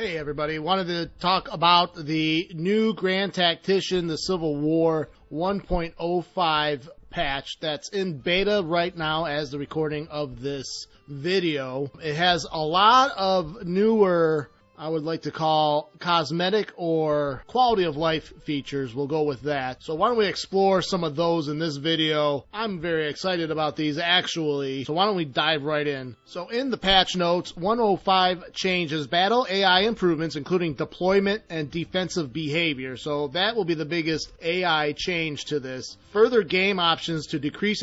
Hey everybody, wanted to talk about the new Grand Tactician the Civil War 1.05 patch that's in beta right now as the recording of this video. It has a lot of newer, I would like to call cosmetic or quality of life features. We'll go with that. So why don't we explore some of those in this video. I'm very excited about these actually. So why don't we dive right in. So in the patch notes, 105 changes battle AI improvements including deployment and defensive behavior. So that will be the biggest AI change to this. Further game options to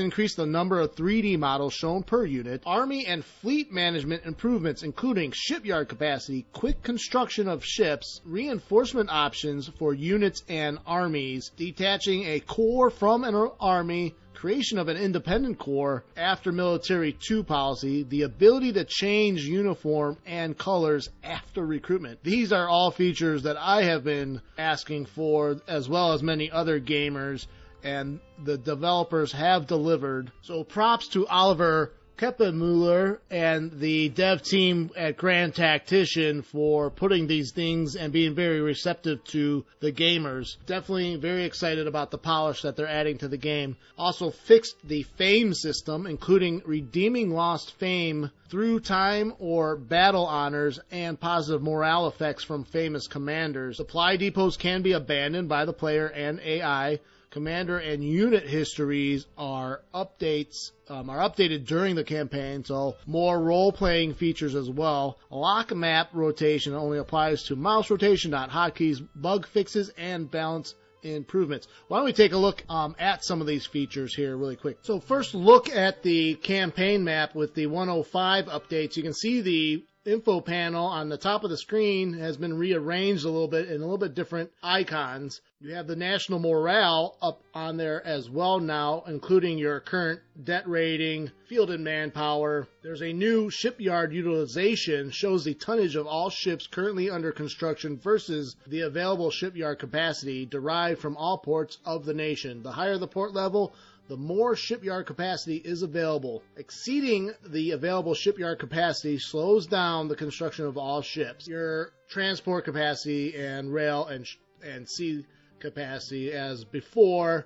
increase the number of 3D models shown per unit. Army and fleet management improvements including shipyard capacity, quick construction of ships, reinforcement options for units and armies, detaching a corps from an army, creation of an independent corps after military 2 policy, the ability to change uniform and colors after recruitment. These are all features that I have been asking for, as well as many other gamers, and the developers have delivered. So props to Oliver Keppenmuller and the dev team at Grand Tactician for putting these things and being very receptive to the gamers. Definitely very excited about the polish that they're adding to the game. Also fixed the fame system, including redeeming lost fame through time or battle honors and positive morale effects from famous commanders. Supply depots can be abandoned by the player and AI. Commander and unit histories are updated during the campaign, so more role-playing features as well. Lock map rotation only applies to mouse rotation, not hotkeys, bug fixes, and balance improvements. Why don't we take a look at some of these features here really quick. So first look at the campaign map with the 105 updates. You can see the info panel on the top of the screen has been rearranged a little bit in a little bit different icons. You have the national morale up on there as well now, including your current debt rating, field and manpower. There's a new shipyard utilization, shows the tonnage of all ships currently under construction versus the available shipyard capacity derived from all ports of the nation. The higher the port level, the more shipyard capacity is available. Exceeding the available shipyard capacity slows down the construction of all ships. Your transport capacity and rail and sea capacity as before.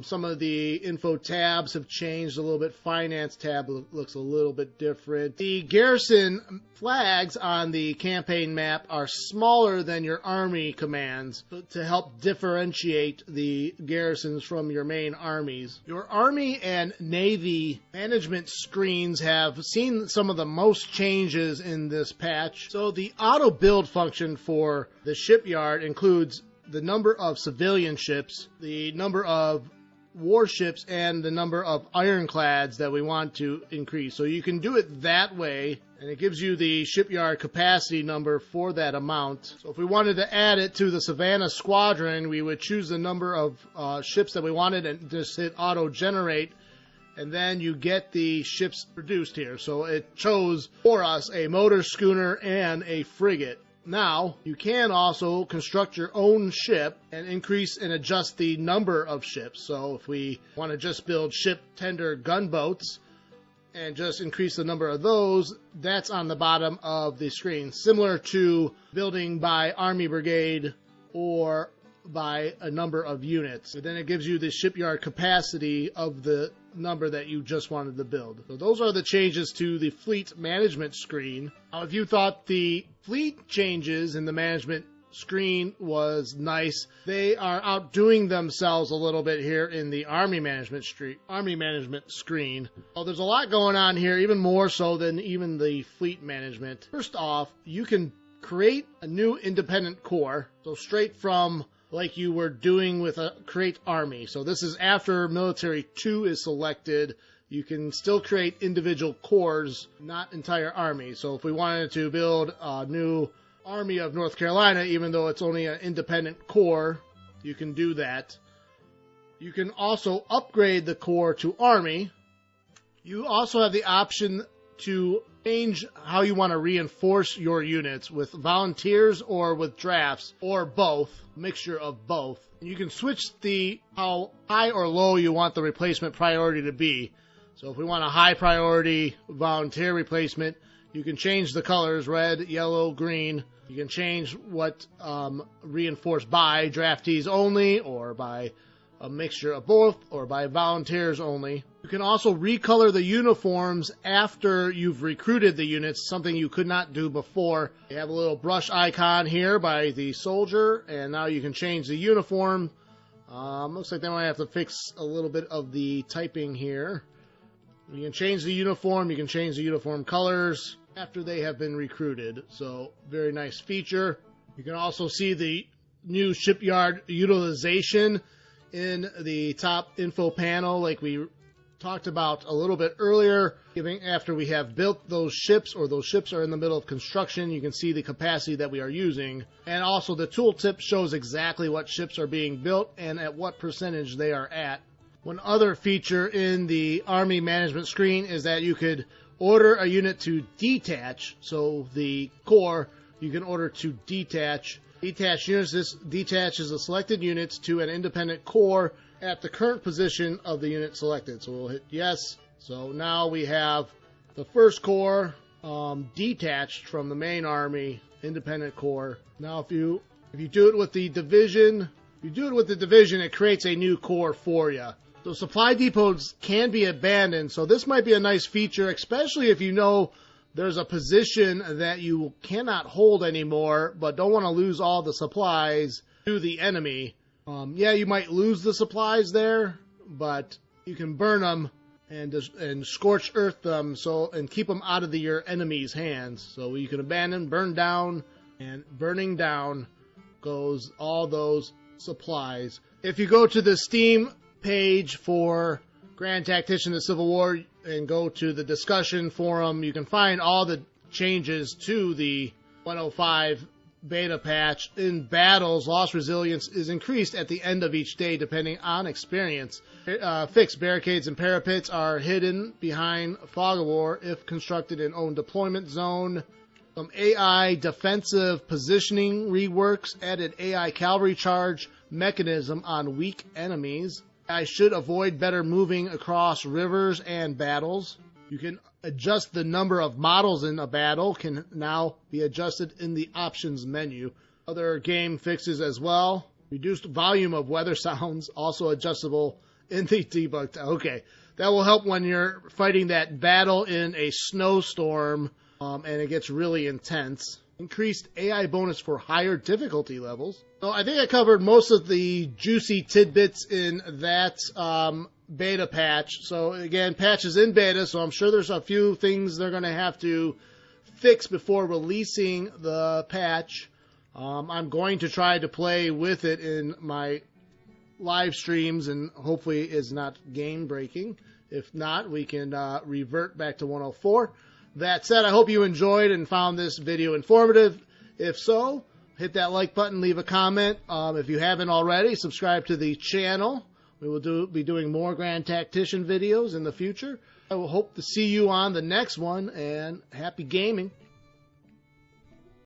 Some of the info tabs have changed a little bit. Finance tab looks a little bit different. The garrison flags on the campaign map are smaller than your army commands to help differentiate the garrisons from your main armies. Your army and navy management screens have seen some of the most changes in this patch. So the auto build function for the shipyard includes the number of civilian ships, the number of warships, and the number of ironclads that we want to increase. So you can do it that way, and it gives you the shipyard capacity number for that amount. So if we wanted to add it to the Savannah Squadron, we would choose the number of ships that we wanted and just hit auto generate, and then you get the ships produced here. So it chose for us a motor schooner and a frigate. Now, you can also construct your own ship and increase and adjust the number of ships. So if we want to just build ship tender gunboats and just increase the number of those, that's on the bottom of the screen. Similar to building by army brigade or by a number of units. But then it gives you the shipyard capacity of the number that you just wanted to build. So those are the changes to the fleet management screen. Now, if you thought the fleet changes in the management screen was nice, they are outdoing themselves a little bit here in the army management screen. Well, there's a lot going on here, even more so than even the fleet management. First off, you can create a new independent corps, so straight from like you were doing with a create army. So this is after military 2 is selected. You can still create individual corps, not entire armies. So if we wanted to build a new army of North Carolina, even though it's only an independent corps, you can do that. You can also upgrade the corps to army. You also have the option to change how you want to reinforce your units with volunteers or with drafts or both, mixture of both. You can switch how high or low you want the replacement priority to be. So if we want a high priority volunteer replacement, you can change the colors red, yellow, green, You can change what reinforced by draftees only, or by a mixture of both, or by volunteers only. You can also recolor the uniforms after you've recruited the units, something you could not do before. You have a little brush icon here by the soldier, and now you can change the uniform. Looks like they might have to fix a little bit of the typing here. You can change the uniform, you can change the uniform colors after they have been recruited. So, very nice feature. You can also see the new shipyard utilization in the top info panel, like we talked about a little bit earlier. After we have built those ships, or those ships are in the middle of construction, you can see the capacity that we are using. And also the tooltip shows exactly what ships are being built and at what percentage they are at. One other feature in the Army management screen is that you could order a unit to detach. So the corps, you can order to detach. Detached units, this detaches the selected units to an independent corps at the current position of the unit selected. So we'll hit yes. So now we have the first corps detached from the main army, independent corps. Now if you do it with the division, it creates a new corps for you. So supply depots can be abandoned. So this might be a nice feature, especially if you know there's a position that you cannot hold anymore, but don't want to lose all the supplies to the enemy. Yeah, you might lose the supplies there, but you can burn them and scorch earth them, and keep them out of your enemy's hands. So you can abandon, burn down, and burning down goes all those supplies. If you go to the Steam page for Grand Tactician the Civil War and go to the discussion forum, you can find all the changes to the 105 beta patch. In battles, lost resilience is increased at the end of each day depending on experience. Fixed barricades and parapets are hidden behind fog of war if constructed in own deployment zone. Some AI defensive positioning reworks added AI cavalry charge mechanism on weak enemies. I should avoid better moving across rivers and battles. You can adjust the number of models in a battle, can now be adjusted in the options menu. Other game fixes as well. Reduced volume of weather sounds, also adjustable in the debug. Okay, that will help when you're fighting that battle in a snowstorm and it gets really intense. Increased AI bonus for higher difficulty levels. So I think I covered most of the juicy tidbits in that beta patch. So again, patch is in beta, so I'm sure there's a few things they're going to have to fix before releasing the patch. I'm going to try to play with it in my live streams, and hopefully it's not game breaking. If not, we can revert back to 104. That said, I hope you enjoyed and found this video informative. If so, hit that like button, leave a comment. If you haven't already, subscribe to the channel. We will be doing more Grand Tactician videos in the future. I will hope to see you on the next one, and happy gaming.